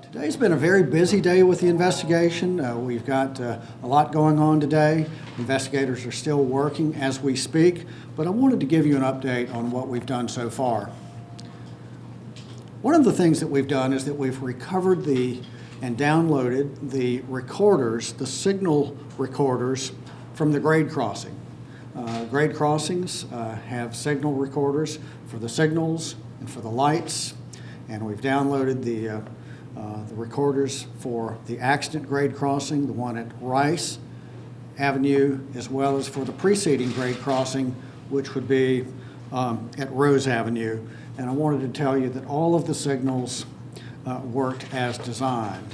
Today's been a very busy day with the investigation. We've got a lot going on today. Investigators are still working as we speak, but I wanted to give you an update on what we've done so far. One of the things that we've done is that we've recovered and downloaded the recorders, the signal recorders from the grade crossing. Grade crossings have signal recorders for the signals and for the lights, and we've downloaded the recorders for the accident grade crossing, the one at Rice Avenue, as well as for the preceding grade crossing, which would be at Rose Avenue. And I wanted to tell you that all of the signals worked as designed.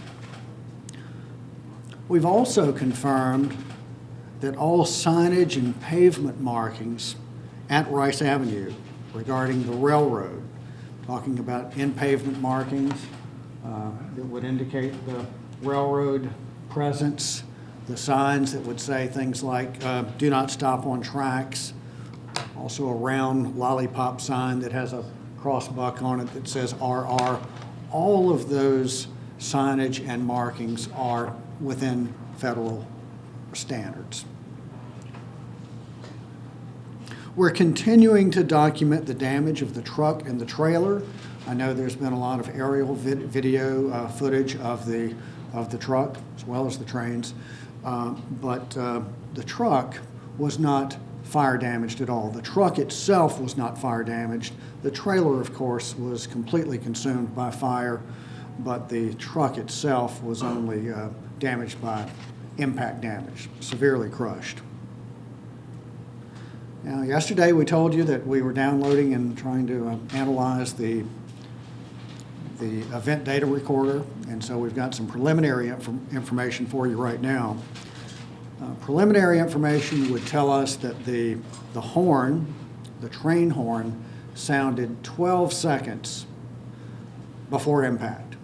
We've also confirmed that all signage and pavement markings at Rice Avenue regarding the railroad, talking about in-pavement markings, that would indicate the railroad presence, the signs that would say things like do not stop on tracks, also a round lollipop sign that has a crossbuck on it that says RR. All of those signage and markings are within federal standards. We're continuing to document the damage of the truck and the trailer. I know there's been a lot of aerial video footage of the truck as well as the trains, but the truck was not fire damaged at all. The truck itself was not fire damaged. The trailer, of course, was completely consumed by fire, but the truck itself was only damaged by impact damage, severely crushed. Now, yesterday we told you that we were downloading and trying to analyze the event data recorder, and so we've got some preliminary information for you right now. Preliminary information would tell us that the horn, the train horn, sounded 12 seconds before impact.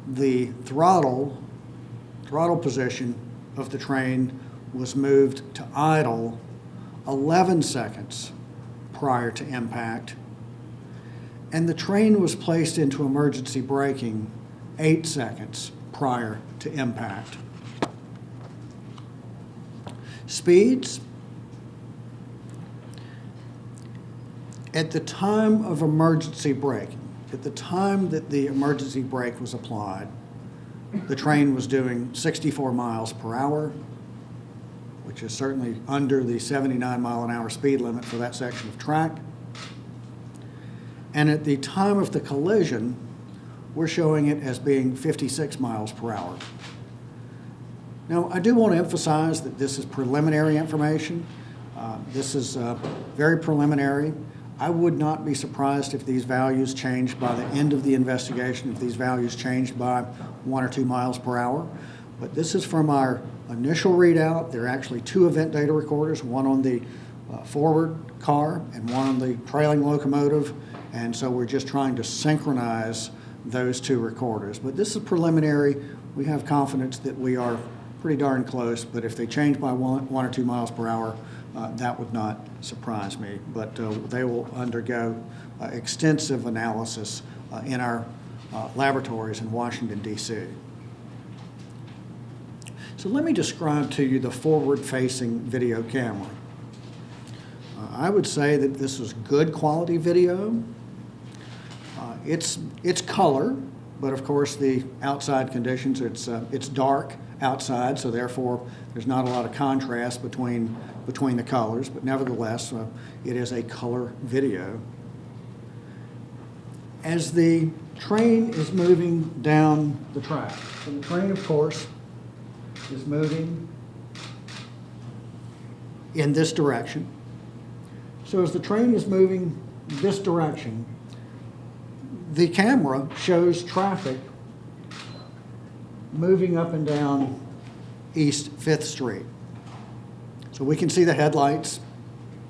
The throttle position of the train was moved to idle 11 seconds prior to impact, and the train was placed into emergency braking 8 seconds prior to impact. Speeds. At the time of emergency braking, at the time that the emergency brake was applied, the train was doing 64 miles per hour, which is certainly under the 79 mile an hour speed limit for that section of track. And at the time of the collision, we're showing it as being 56 miles per hour. Now, I do want to emphasize that this is preliminary information. This is very preliminary. I would not be surprised if these values changed by the end of the investigation, if these values changed by 1 or 2 miles per hour. But this is from our initial readout. There are actually 2 event data recorders, one on the forward car and one on the trailing locomotive. And so we're just trying to synchronize those 2 recorders. But this is preliminary. We have confidence that we are pretty darn close, but if they change by 1 or 2 miles per hour, that would not surprise me. But they will undergo extensive analysis in our laboratories in Washington, D.C. So let me describe to you the forward-facing video camera. I would say that this is good quality video. It's color, but of course the outside conditions, it's dark outside, so therefore there's not a lot of contrast between the colors, but nevertheless it is a color video. As the train is moving down the track, so the train of course is moving in this direction. So as the train is moving this direction, the camera shows traffic moving up and down East 5th Street. So we can see the headlights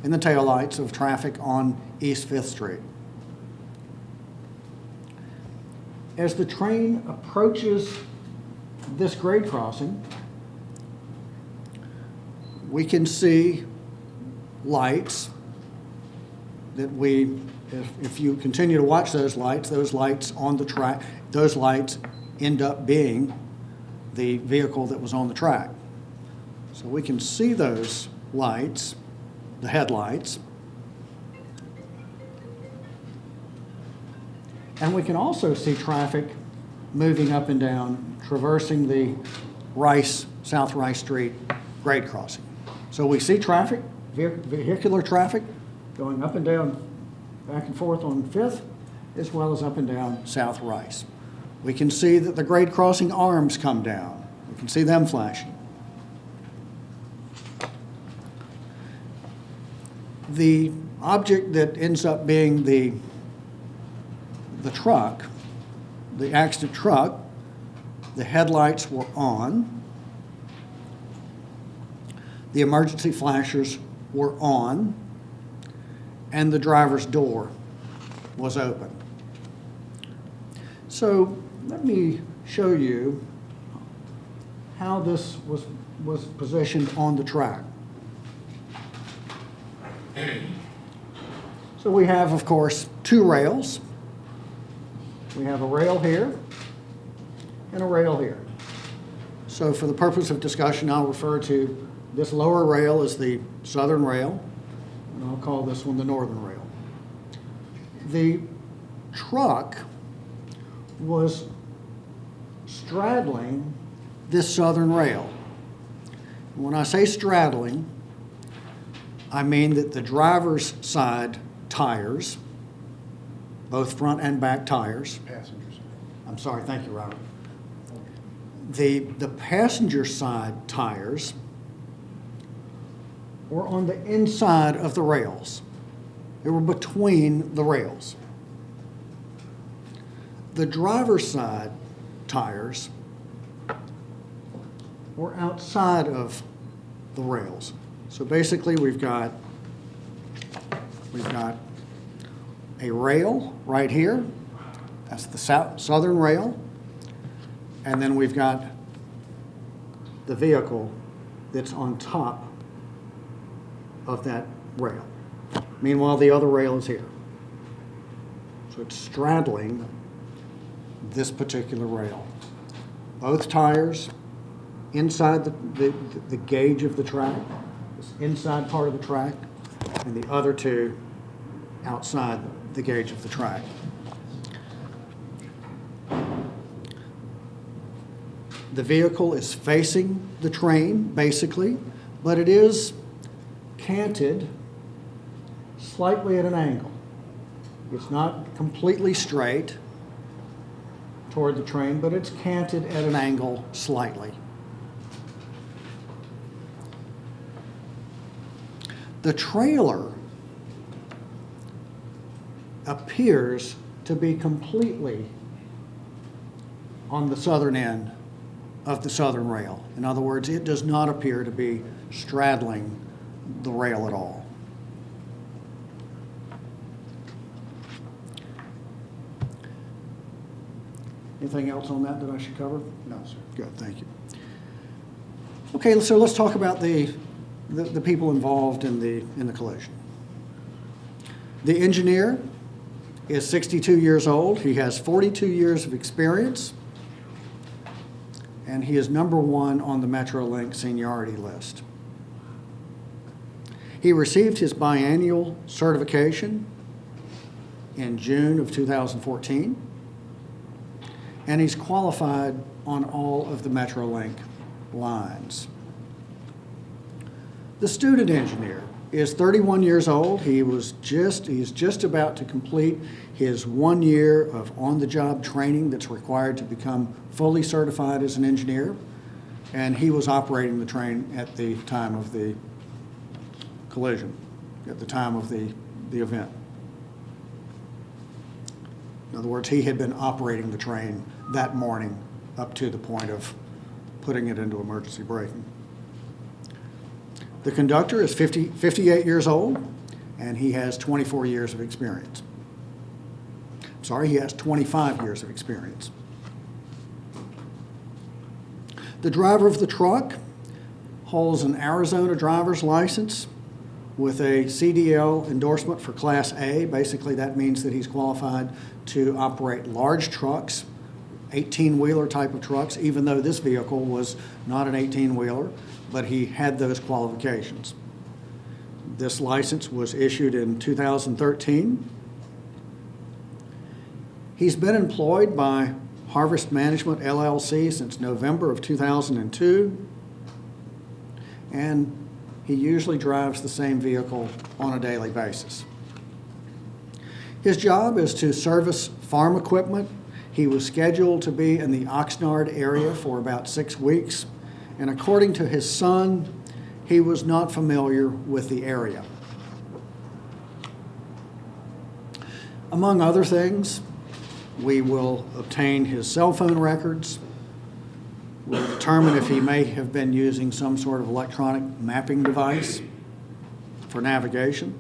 and the taillights of traffic on East 5th Street. As the train approaches this grade crossing, we can see lights that if you continue to watch those lights on the track, those lights end up being the vehicle that was on the track. So we can see those lights, the headlights. And we can also see traffic moving up and down, traversing the South Rice Street grade crossing. So we see traffic, vehicular traffic, going up and down, back and forth on 5th, as well as up and down South Rice. We can see that the grade crossing arms come down. We can see them flashing. The object that ends up being the truck, the accident truck, the headlights were on, the emergency flashers were on, and the driver's door was open. So let me show you how this was positioned on the track. So we have, of course, two rails. We have a rail here and a rail here. So for the purpose of discussion, I'll refer to this lower rail as the southern rail, and I'll call this one the northern rail. The truck was straddling this southern rail. When I say straddling, I mean that the driver's side tires, both front and back tires. Passengers. I'm sorry, thank you, Robert. The passenger side tires were on the inside of the rails. They were between the rails. The driver's side tires were outside of the rails. So basically we've got a rail right here. That's the southern rail. And then we've got the vehicle that's on top of that rail. Meanwhile, the other rail is here. So it's straddling this particular rail. Both tires inside the gauge of the track, this inside part of the track, and the other two outside the gauge of the track. The vehicle is facing the train, basically, but it is canted slightly at an angle. It's not completely straight toward the train, but it's canted at an angle slightly. The trailer appears to be completely on the southern end of the southern rail. In other words, it does not appear to be straddling the rail at all. Anything else on that I should cover? No, sir. Good, thank you. Okay, so let's talk about the people involved in the collision. The engineer is 62 years old. He has 42 years of experience, and he is #1 on the Metrolink seniority list. He received his biannual certification in June of 2014, and he's qualified on all of the Metrolink lines. The student engineer is 31 years old. He's just about to complete his 1 year of on-the-job training that's required to become fully certified as an engineer, and he was operating the train at the time of the collision, at the time of the event. In other words, he had been operating the train that morning up to the point of putting it into emergency braking. The conductor is 58 years old, and he has 24 years of experience. Sorry, he has 25 years of experience. The driver of the truck holds an Arizona driver's license with a CDL endorsement for Class A. Basically, that means that he's qualified to operate large trucks, 18-wheeler type of trucks, even though this vehicle was not an 18-wheeler, but he had those qualifications. This license was issued in 2013. He's been employed by Harvest Management LLC since November of 2002, and he usually drives the same vehicle on a daily basis. His job is to service farm equipment. He was scheduled to be in the Oxnard area for about 6 weeks, and according to his son, he was not familiar with the area. Among other things, we will obtain his cell phone records. We'll determine if he may have been using some sort of electronic mapping device for navigation.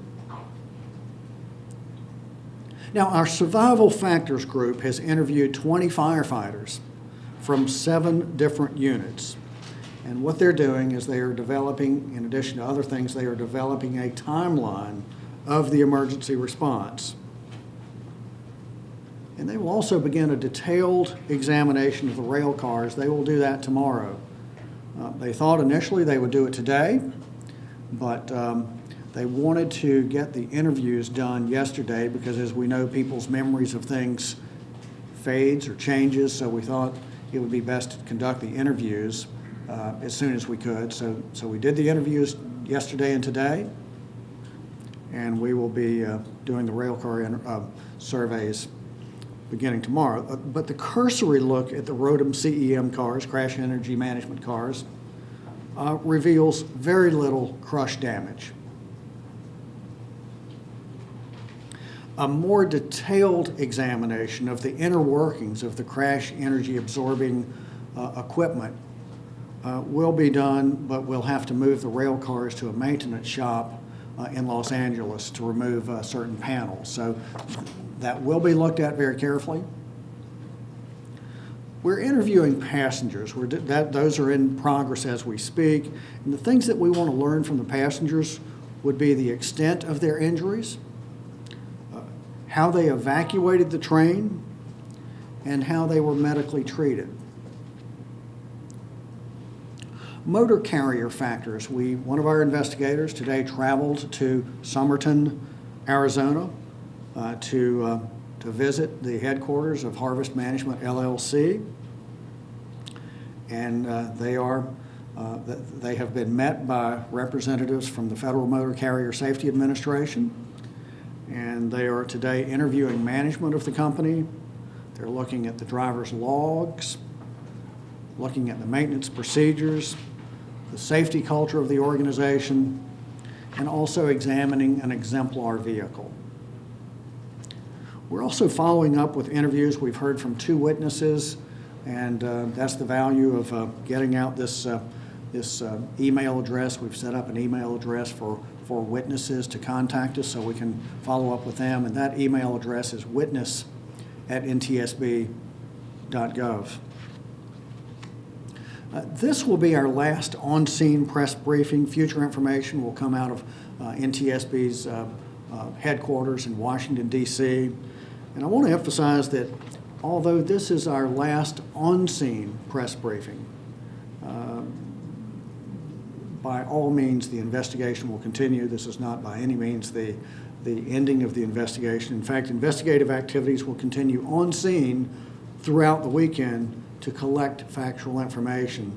Now, our survival factors group has interviewed 20 firefighters from 7 different units. And what they're doing is they are developing, in addition to other things, they are developing a timeline of the emergency response. And they will also begin a detailed examination of the rail cars. They will do that tomorrow. They thought initially they would do it today, but they wanted to get the interviews done yesterday because, as we know, people's memories of things fades or changes, so we thought it would be best to conduct the interviews as soon as we could. So we did the interviews yesterday and today, and we will be doing the rail car surveys beginning tomorrow. But the cursory look at the ROTM CEM cars, crash energy management cars, reveals very little crush damage. A more detailed examination of the inner workings of the crash energy absorbing equipment will be done, but we'll have to move the rail cars to a maintenance shop in Los Angeles to remove certain panels. So that will be looked at very carefully. We're interviewing passengers. Those are in progress as we speak. And the things that we want to learn from the passengers would be the extent of their injuries, how they evacuated the train, and how they were medically treated. Motor carrier factors. One of our investigators today traveled to Somerton, Arizona, to visit the headquarters of Harvest Management LLC, and they have been met by representatives from the Federal Motor Carrier Safety Administration, and they are today interviewing management of the company. They're looking at the driver's logs, looking at the maintenance procedures, the safety culture of the organization, and also examining an exemplar vehicle. We're also following up with interviews. We've heard from 2 witnesses, and that's the value of getting out this email address. We've set up an email address for witnesses to contact us so we can follow up with them, and that email address is witness@ntsb.gov. This will be our last on-scene press briefing. Future information will come out of NTSB's headquarters in Washington, D.C. And I want to emphasize that although this is our last on-scene press briefing, by all means the investigation will continue. This is not by any means the ending of the investigation. In fact, investigative activities will continue on scene throughout the weekend to collect factual information.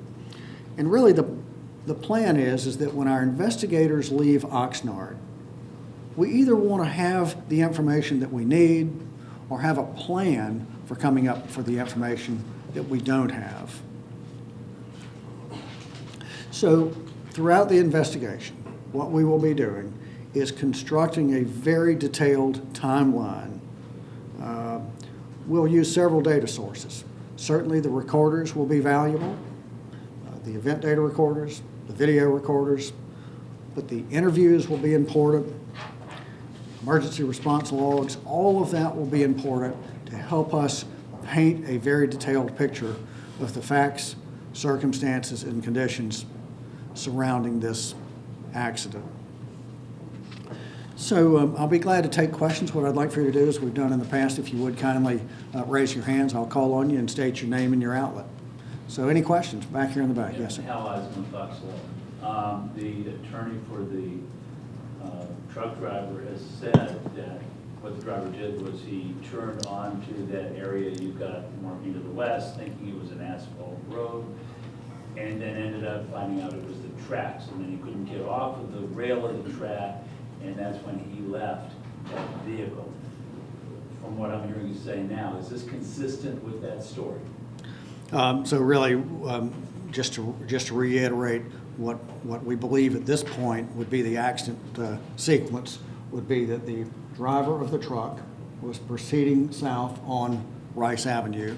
And really the plan is that when our investigators leave Oxnard, we either want to have the information that we need or have a plan for coming up for the information that we don't have. So throughout the investigation, what we will be doing is constructing a very detailed timeline. We'll use several data sources. Certainly the recorders will be valuable, the event data recorders, the video recorders, but the interviews will be important, emergency response logs, all of that will be important to help us paint a very detailed picture of the facts, circumstances, and conditions surrounding this accident. So I'll be glad to take questions. What I'd like for you to do, as we've done in the past, if you would kindly raise your hands, I'll call on you and state your name and your outlet. So any questions? Back here in the back. Yes, sir. Hal Eisman, Foxwell. The attorney for the truck driver has said that what the driver did was he turned onto that area you've got marking to the west, thinking it was an asphalt road, and then ended up finding out it was the tracks, and then he couldn't get off of the rail of the track, and that's when he left that vehicle. From what I'm hearing you say now, is this consistent with that story? So really, just to reiterate, what we believe at this point would be the accident sequence would be that the driver of the truck was proceeding south on Rice Avenue,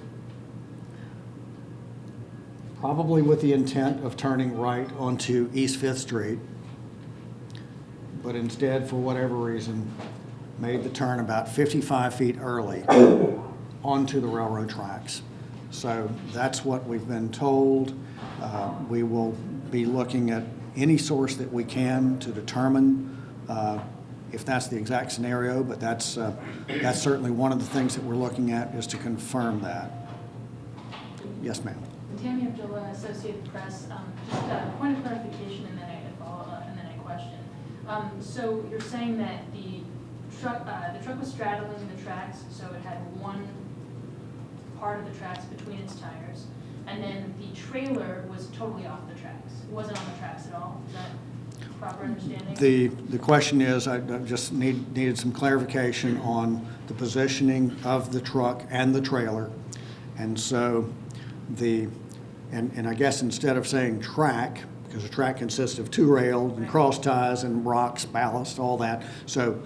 probably with the intent of turning right onto East 5th Street, but instead, for whatever reason, made the turn about 55 feet early onto the railroad tracks. So that's what we've been told. We will be looking at any source that we can to determine if that's the exact scenario, but that's certainly one of the things that we're looking at, is to confirm that. Yes, ma'am. Tammy Abdullah, Associated Press. Just a point of clarification and then a follow-up and then a question. So you're saying that the truck was straddling the tracks, so it had one part of the tracks between its tires, and then the trailer was totally off the tracks. It wasn't on the tracks at all. Is that proper understanding? The question is, I just needed some clarification on the positioning of the truck and the trailer. And so and I guess instead of saying track, because a track consists of two rails and cross ties and rocks, ballast, all that. So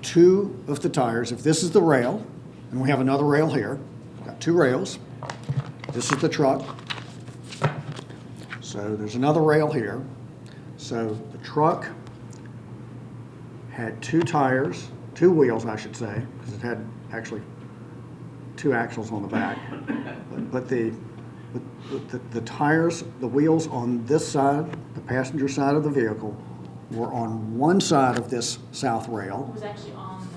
two of the tires, if this is the rail, and we have another rail here, we've got two rails. This is the truck. So there's another rail here. So the truck had two tires, two wheels, I should say, because it had actually two axles on the back. But the tires, the wheels on this side, the passenger side of the vehicle, were on one side of this south rail. It was actually on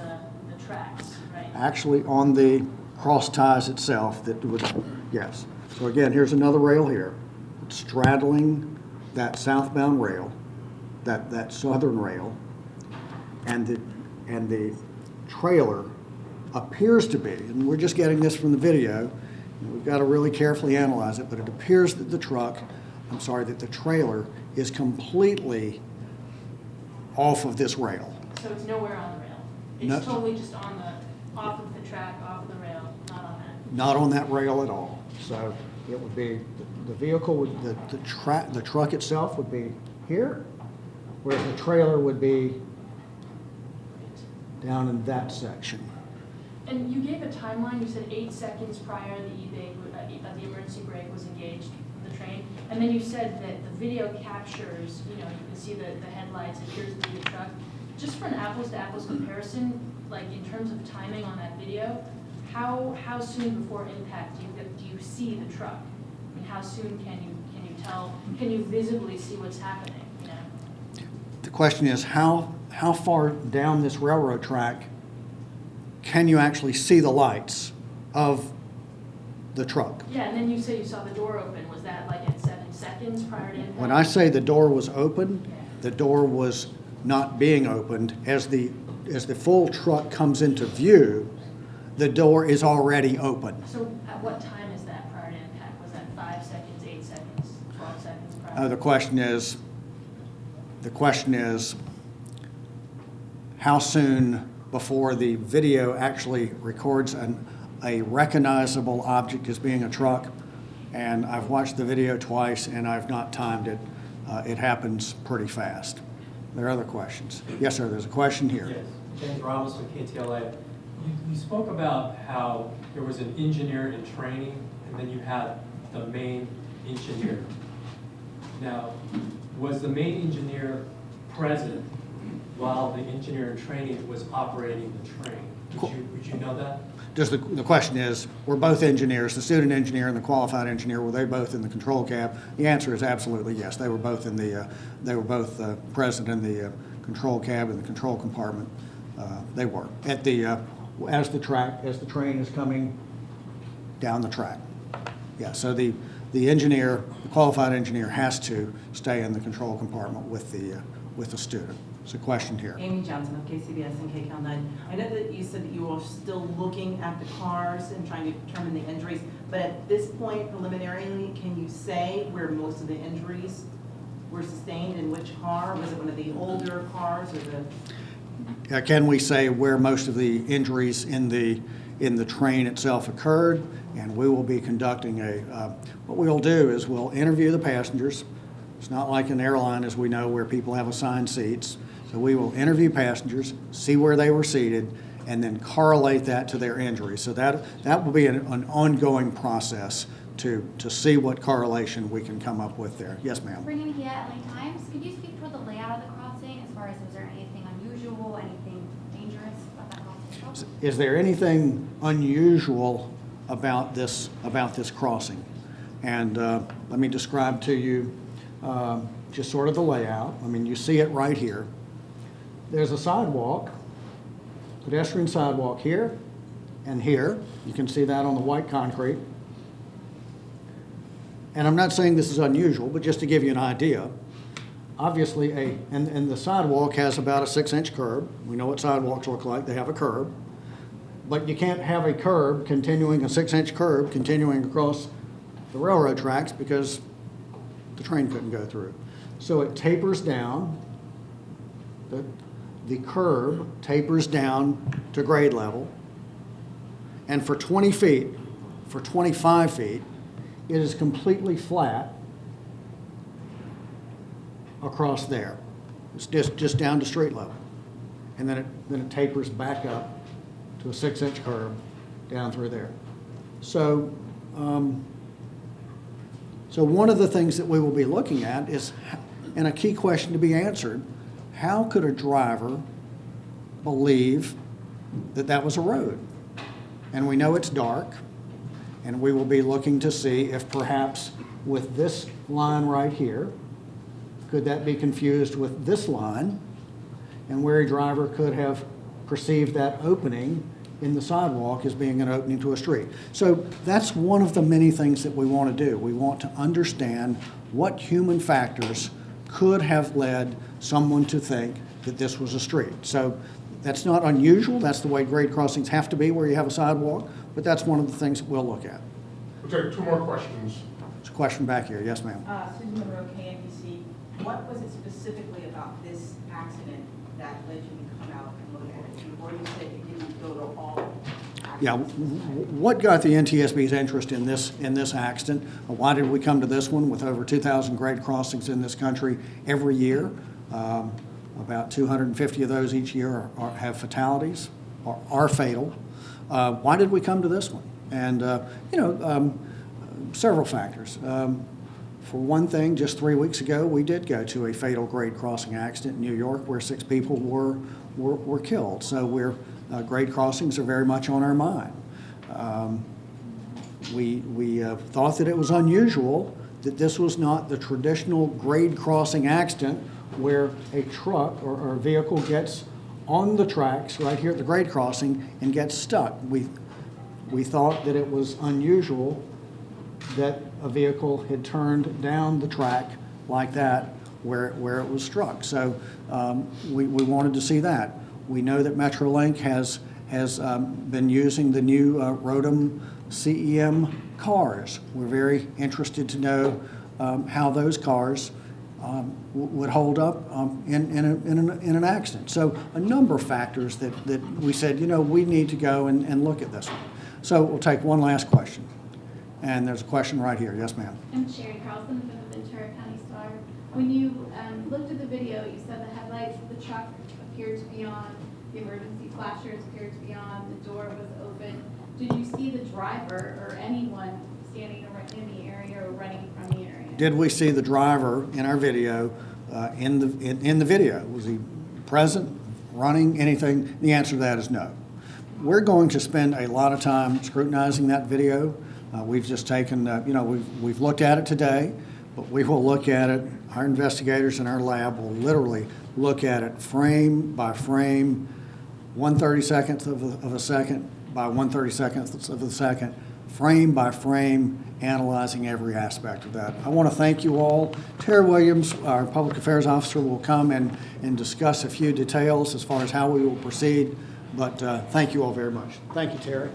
the tracks, right? Actually on the cross ties itself that would, yes. So again, here's another rail here, straddling that southbound rail, that southern rail, and the trailer appears to be, and we're just getting this from the video, and we've got to really carefully analyze it, but it appears that the trailer is completely off of this rail. So it's nowhere on the rail. It's totally just on off of the track, off of the rail, not on that. Not on that rail at all. So it would be, the vehicle would, the truck itself would be here, whereas the trailer would be down in that section. And you gave a timeline. You said 8 seconds prior the emergency brake was engaged in the train, and then you said that the video captures. You can see the headlights. It appears to be the truck. Just for an apples-to-apples comparison, like in terms of timing on that video, how soon before impact do you see the truck? I mean, how soon can you tell? Can you visibly see what's happening? The question is, how far down this railroad track can you actually see the lights of the truck? Yeah, and then you say you saw the door open. Was that like at 7 seconds prior to impact? When I say the door was open, yeah. The door was not being opened. As the full truck comes into view, the door is already open. So at what time is that prior to impact? Was that 5 seconds, 8 seconds, 12 seconds prior? The question is, how soon before the video actually records a recognizable object as being a truck? And I've watched the video twice, and I've not timed it. It happens pretty fast. There are other questions. Yes, sir, there's a question here. Yes, James Ramos with KTLA. You spoke about how there was an engineer in training, and then you had the main engineer. Now, was the main engineer present while the engineer in training was operating the train? Would you know that? Just the question is, were both engineers, the student engineer and the qualified engineer, were they both in the control cab? The answer is absolutely yes. They were both in the, present in the control cab and the control compartment, they were at the as the train is coming down the track. Yeah, so the engineer, the qualified engineer, has to stay in the control compartment with the student. It's a question here. Amy Johnson of KCBS and KCAL 9. I know that you said that you were still looking at the cars and trying to determine the injuries, but at this point, preliminarily, can you say where most of the injuries were sustained, in which car? Was it one of the older cars or the? Can we say where most of the injuries in the train itself occurred? And we will be conducting what we'll do is we'll interview the passengers. It's not like an airline, as we know, where people have assigned seats. So we will interview passengers, see where they were seated, and then correlate that to their injuries. So that will be an ongoing process to see what correlation we can come up with there. Yes, ma'am. Bringing here at LA Times, could you speak toward the layout of the crossing as far as was there anything unusual, anything dangerous about that crossing? Is there anything unusual about this crossing? And let me describe to you just sort of the layout. I mean, you see it right here. There's a sidewalk, pedestrian sidewalk here and here. You can see that on the white concrete. And I'm not saying this is unusual, but just to give you an idea, obviously and the sidewalk has about a 6-inch curb. We know what sidewalks look like. They have a curb. But you can't have a curb continuing, a 6-inch curb continuing across the railroad tracks because the train couldn't go through. So it tapers down. The curb tapers down to grade level. And for 20 feet, for 25 feet, it is completely flat across there. It's just down to street level. And then it tapers back up to a 6-inch curb down through there. So, so one of the things that we will be looking at is, and a key question to be answered, how could a driver believe that that was a road? And we know it's dark, and we will be looking to see if perhaps with this line right here, could that be confused with this line, and where a driver could have perceived that opening in the sidewalk as being an opening to a street. So that's one of the many things that we want to do. We want to understand what human factors could have led someone to think that this was a street. So that's not unusual. That's the way grade crossings have to be, where you have a sidewalk, but that's one of the things that we'll look at. We'll take 2 more questions. There's a question back here. Yes, ma'am. Susan Monroe, KNBC. What was it specifically about this accident that led you to come out and look at it? Before you said you didn't go to all accidents. Yeah, what got the NTSB's interest in this accident? Why did we come to this one with over 2,000 grade crossings in this country every year? About 250 of those each year have fatalities or are fatal. Why did we come to this one? And several factors. For one thing, just 3 weeks ago, we did go to a fatal grade crossing accident in New York where 6 people were killed. So grade crossings are very much on our mind. We thought that it was unusual that this was not the traditional grade crossing accident where a truck or a vehicle gets on the tracks right here at the grade crossing and gets stuck. We thought that it was unusual that a vehicle had turned down the track like that where it was struck. So we wanted to see that. We know that Metrolink has been using the new Rotom CEM cars. We're very interested to know how those cars would hold up in an accident. So a number of factors that we said, we need to go and look at this one. So we'll take one last question. And there's a question right here. Yes, ma'am. I'm Sherry Carlson from the Ventura County Star. When you looked at the video, you said the headlights of the truck appeared to be on, the emergency flashers appeared to be on, the door was open. Did you see the driver or anyone standing in the area or running from the area? Did we see the driver in our video, in the video? Was he present, running, anything? The answer to that is no. We're going to spend a lot of time scrutinizing that video. We've just taken, we've looked at it today. but we will look at it. Our investigators in our lab will literally look at it frame by frame, 1/32 of a second by 1/32 of a second, frame by frame, analyzing every aspect of that. I want to thank you all. Terry Williams, our Public Affairs Officer, will come and discuss a few details as far as how we will proceed, but thank you all very much. Thank you, Terry.